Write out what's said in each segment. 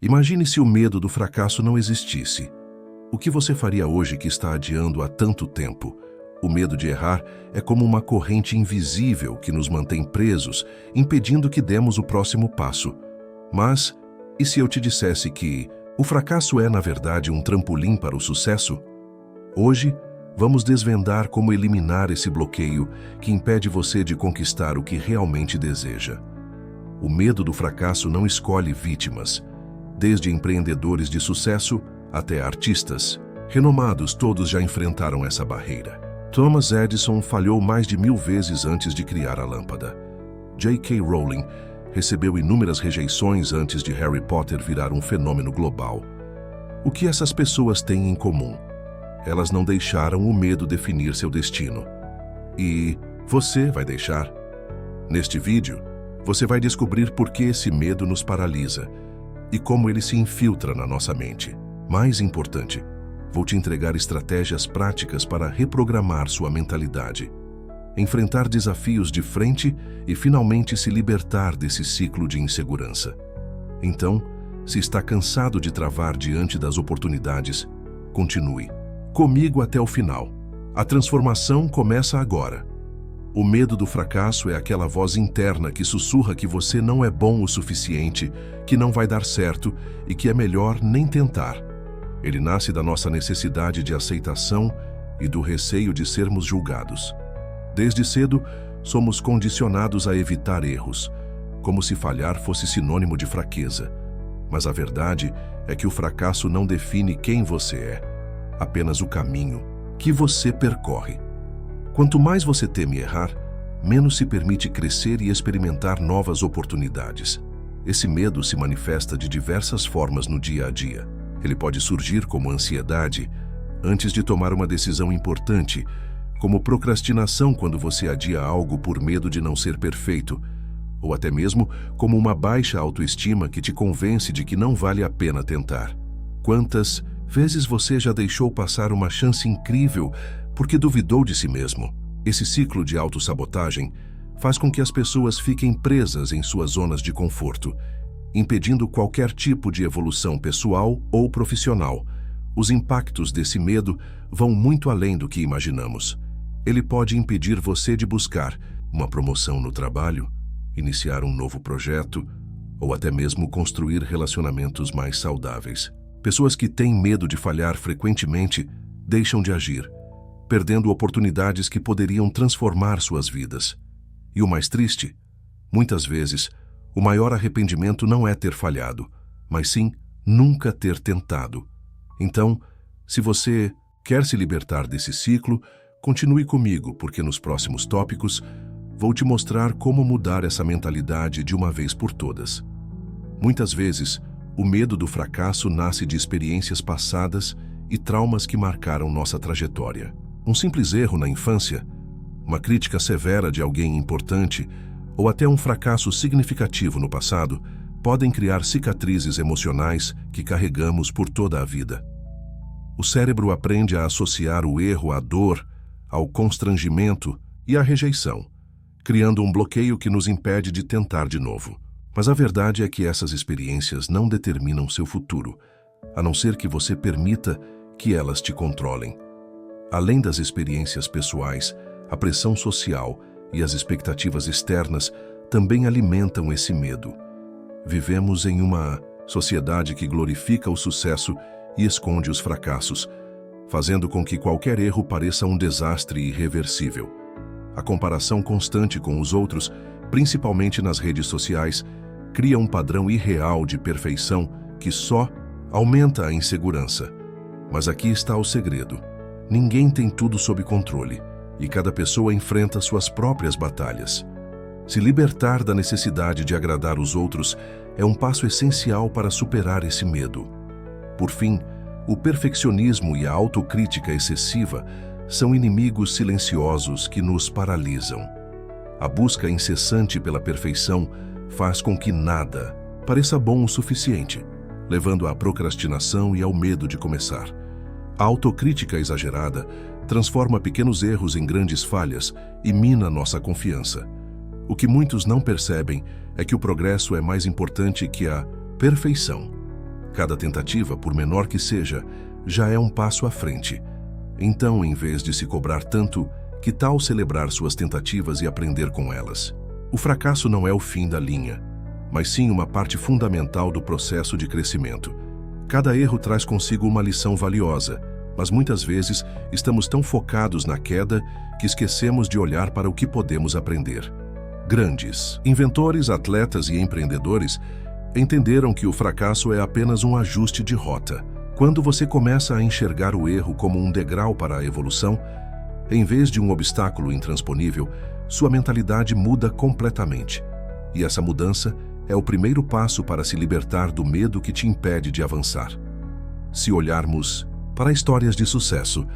Imagine se o medo do fracasso não existisse. O que você faria hoje que está adiando há tanto tempo? O medo de errar é como uma corrente invisível que nos mantém presos, impedindo que demos o próximo passo. Mas, e se eu te dissesse que o fracasso é, na verdade, um trampolim para o sucesso? Hoje, vamos desvendar como eliminar esse bloqueio que impede você de conquistar o que realmente deseja. O medo do fracasso não escolhe vítimas. Desde empreendedores de sucesso até artistas renomados, todos já enfrentaram essa barreira. Thomas Edison falhou mais de 1000 vezes antes de criar a lâmpada. J.K. Rowling recebeu inúmeras rejeições antes de Harry Potter virar um fenômeno global. O que essas pessoas têm em comum? Elas não deixaram o medo definir seu destino. E você vai deixar? Neste vídeo, você vai descobrir por que esse medo nos paralisa e como ele se infiltra na nossa mente. Mais importante, vou te entregar estratégias práticas para reprogramar sua mentalidade, enfrentar desafios de frente e finalmente se libertar desse ciclo de insegurança. Então, se está cansado de travar diante das oportunidades, continue comigo até o final. A transformação começa agora. O medo do fracasso é aquela voz interna que sussurra que você não é bom o suficiente, que não vai dar certo e que é melhor nem tentar. Ele nasce da nossa necessidade de aceitação e do receio de sermos julgados. Desde cedo, somos condicionados a evitar erros, como se falhar fosse sinônimo de fraqueza. Mas a verdade é que o fracasso não define quem você é, apenas o caminho que você percorre. Quanto mais você teme errar, menos se permite crescer e experimentar novas oportunidades. Esse medo se manifesta de diversas formas no dia a dia. Ele pode surgir como ansiedade antes de tomar uma decisão importante, como procrastinação quando você adia algo por medo de não ser perfeito, ou até mesmo como uma baixa autoestima que te convence de que não vale a pena tentar. Quantas vezes você já deixou passar uma chance incrível porque duvidou de si mesmo? Esse ciclo de autossabotagem faz com que as pessoas fiquem presas em suas zonas de conforto, impedindo qualquer tipo de evolução pessoal ou profissional. Os impactos desse medo vão muito além do que imaginamos. Ele pode impedir você de buscar uma promoção no trabalho, iniciar um novo projeto ou até mesmo construir relacionamentos mais saudáveis. Pessoas que têm medo de falhar frequentemente deixam de agir, perdendo oportunidades que poderiam transformar suas vidas. E o mais triste, muitas vezes, o maior arrependimento não é ter falhado, mas sim nunca ter tentado. Então, se você quer se libertar desse ciclo, continue comigo, porque nos próximos tópicos vou te mostrar como mudar essa mentalidade de uma vez por todas. Muitas vezes, o medo do fracasso nasce de experiências passadas e traumas que marcaram nossa trajetória. Um simples erro na infância, uma crítica severa de alguém importante ou até um fracasso significativo no passado podem criar cicatrizes emocionais que carregamos por toda a vida. O cérebro aprende a associar o erro à dor, ao constrangimento e à rejeição, criando um bloqueio que nos impede de tentar de novo. Mas a verdade é que essas experiências não determinam seu futuro, a não ser que você permita que elas te controlem. Além das experiências pessoais, a pressão social e as expectativas externas também alimentam esse medo. Vivemos em uma sociedade que glorifica o sucesso e esconde os fracassos, fazendo com que qualquer erro pareça um desastre irreversível. A comparação constante com os outros, principalmente nas redes sociais, cria um padrão irreal de perfeição que só aumenta a insegurança. Mas aqui está o segredo. Ninguém tem tudo sob controle, e cada pessoa enfrenta suas próprias batalhas. Se libertar da necessidade de agradar os outros é um passo essencial para superar esse medo. Por fim, o perfeccionismo e a autocrítica excessiva são inimigos silenciosos que nos paralisam. A busca incessante pela perfeição faz com que nada pareça bom o suficiente, levando à procrastinação e ao medo de começar. A autocrítica exagerada transforma pequenos erros em grandes falhas e mina nossa confiança. O que muitos não percebem é que o progresso é mais importante que a perfeição. Cada tentativa, por menor que seja, já é um passo à frente. Então, em vez de se cobrar tanto, que tal celebrar suas tentativas e aprender com elas? O fracasso não é o fim da linha, mas sim uma parte fundamental do processo de crescimento. Cada erro traz consigo uma lição valiosa, mas muitas vezes estamos tão focados na queda que esquecemos de olhar para o que podemos aprender. Grandes inventores, atletas e empreendedores entenderam que o fracasso é apenas um ajuste de rota. Quando você começa a enxergar o erro como um degrau para a evolução, em vez de um obstáculo intransponível, sua mentalidade muda completamente. E essa mudança é o primeiro passo para se libertar do medo que te impede de avançar. Se olharmos para histórias de sucesso,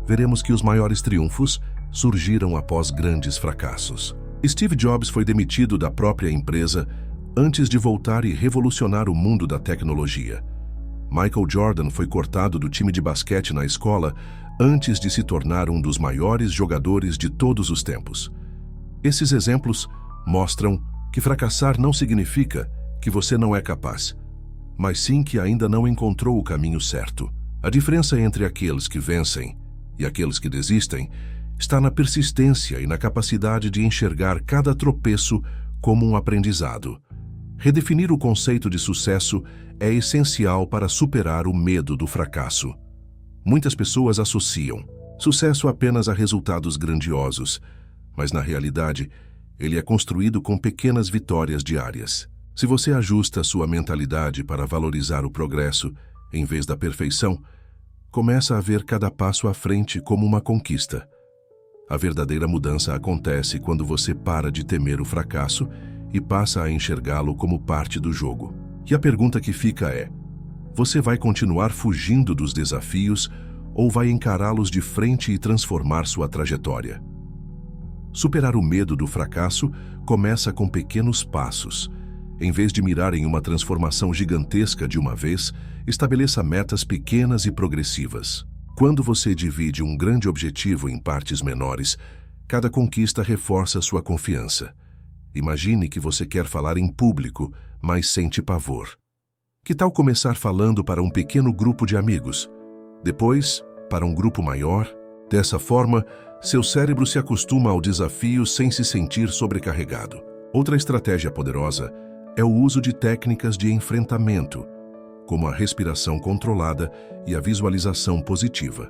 veremos que os maiores triunfos surgiram após grandes fracassos. Steve Jobs foi demitido da própria empresa antes de voltar e revolucionar o mundo da tecnologia. Michael Jordan foi cortado do time de basquete na escola antes de se tornar um dos maiores jogadores de todos os tempos. Esses exemplos mostram que fracassar não significa que você não é capaz, mas sim que ainda não encontrou o caminho certo. A diferença entre aqueles que vencem e aqueles que desistem está na persistência e na capacidade de enxergar cada tropeço como um aprendizado. Redefinir o conceito de sucesso é essencial para superar o medo do fracasso. Muitas pessoas associam sucesso apenas a resultados grandiosos, mas na realidade, ele é construído com pequenas vitórias diárias. Se você ajusta sua mentalidade para valorizar o progresso em vez da perfeição, começa a ver cada passo à frente como uma conquista. A verdadeira mudança acontece quando você para de temer o fracasso e passa a enxergá-lo como parte do jogo. E a pergunta que fica é: você vai continuar fugindo dos desafios ou vai encará-los de frente e transformar sua trajetória? Superar o medo do fracasso começa com pequenos passos. Em vez de mirar em uma transformação gigantesca de uma vez, estabeleça metas pequenas e progressivas. Quando você divide um grande objetivo em partes menores, cada conquista reforça sua confiança. Imagine que você quer falar em público, mas sente pavor. Que tal começar falando para um pequeno grupo de amigos? Depois, para um grupo maior? Dessa forma, seu cérebro se acostuma ao desafio sem se sentir sobrecarregado. Outra estratégia poderosa é o uso de técnicas de enfrentamento, como a respiração controlada e a visualização positiva.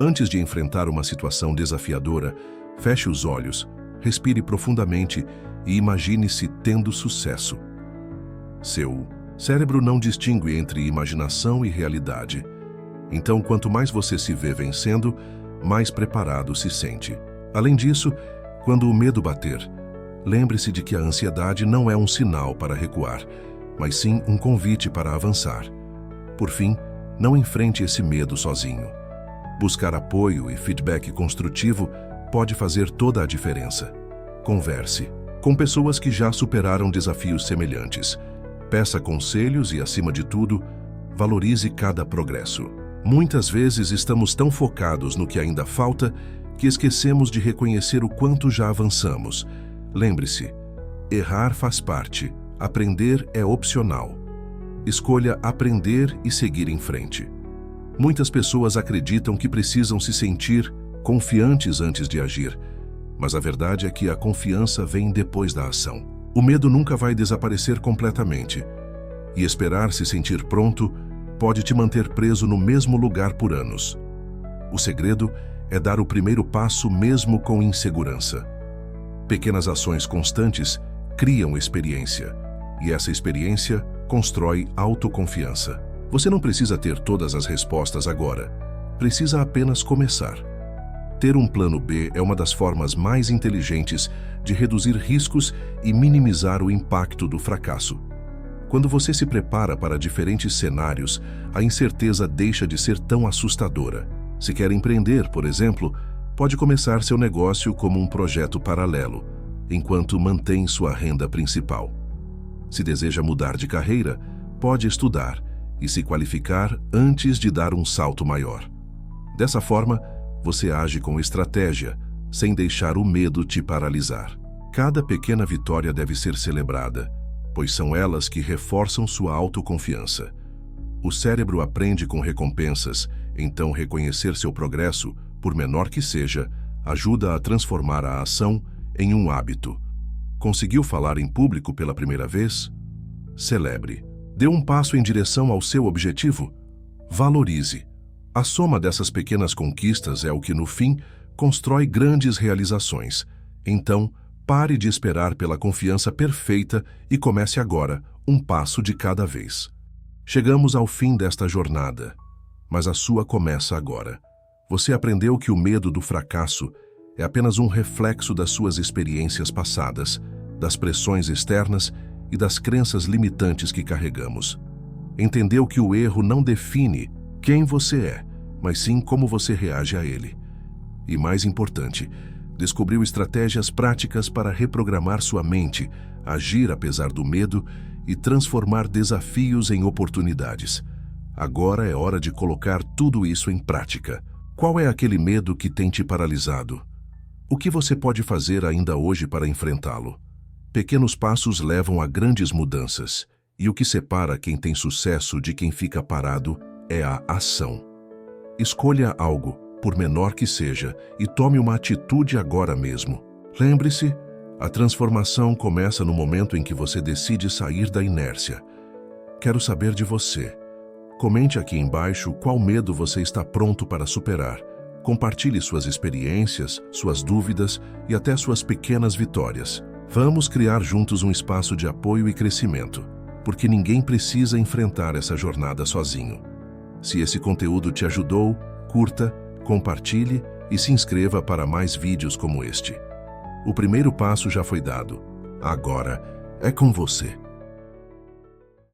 Antes de enfrentar uma situação desafiadora, feche os olhos, respire profundamente e imagine-se tendo sucesso. Seu cérebro não distingue entre imaginação e realidade. Então, quanto mais você se vê vencendo, mais preparado se sente. Além disso, quando o medo bater, lembre-se de que a ansiedade não é um sinal para recuar, mas sim um convite para avançar. Por fim, não enfrente esse medo sozinho. Buscar apoio e feedback construtivo pode fazer toda a diferença. Converse com pessoas que já superaram desafios semelhantes. Peça conselhos e, acima de tudo, valorize cada progresso. Muitas vezes estamos tão focados no que ainda falta que esquecemos de reconhecer o quanto já avançamos. Lembre-se, errar faz parte, aprender é opcional. Escolha aprender e seguir em frente. Muitas pessoas acreditam que precisam se sentir confiantes antes de agir, mas a verdade é que a confiança vem depois da ação. O medo nunca vai desaparecer completamente, e esperar se sentir pronto pode te manter preso no mesmo lugar por anos. O segredo é dar o primeiro passo mesmo com insegurança. Pequenas ações constantes criam experiência, e essa experiência constrói autoconfiança. Você não precisa ter todas as respostas agora, precisa apenas começar. Ter um plano B é uma das formas mais inteligentes de reduzir riscos e minimizar o impacto do fracasso. Quando você se prepara para diferentes cenários, a incerteza deixa de ser tão assustadora. Se quer empreender, por exemplo, pode começar seu negócio como um projeto paralelo, enquanto mantém sua renda principal. Se deseja mudar de carreira, pode estudar e se qualificar antes de dar um salto maior. Dessa forma, você age com estratégia, sem deixar o medo te paralisar. Cada pequena vitória deve ser celebrada, pois são elas que reforçam sua autoconfiança. O cérebro aprende com recompensas, então reconhecer seu progresso, por menor que seja, ajuda a transformar a ação em um hábito. Conseguiu falar em público pela primeira vez? Celebre. Deu um passo em direção ao seu objetivo? Valorize. A soma dessas pequenas conquistas é o que, no fim, constrói grandes realizações. Então, pare de esperar pela confiança perfeita e comece agora, um passo de cada vez. Chegamos ao fim desta jornada, mas a sua começa agora. Você aprendeu que o medo do fracasso é apenas um reflexo das suas experiências passadas, das pressões externas e das crenças limitantes que carregamos. Entendeu que o erro não define quem você é, mas sim como você reage a ele. E mais importante, descobriu estratégias práticas para reprogramar sua mente, agir apesar do medo e transformar desafios em oportunidades. Agora é hora de colocar tudo isso em prática. Qual é aquele medo que tem te paralisado? O que você pode fazer ainda hoje para enfrentá-lo? Pequenos passos levam a grandes mudanças, e o que separa quem tem sucesso de quem fica parado é a ação. Escolha algo, por menor que seja, e tome uma atitude agora mesmo. Lembre-se, a transformação começa no momento em que você decide sair da inércia. Quero saber de você. Comente aqui embaixo qual medo você está pronto para superar. Compartilhe suas experiências, suas dúvidas e até suas pequenas vitórias. Vamos criar juntos um espaço de apoio e crescimento, porque ninguém precisa enfrentar essa jornada sozinho. Se esse conteúdo te ajudou, curta, compartilhe e se inscreva para mais vídeos como este. O primeiro passo já foi dado. Agora é com você.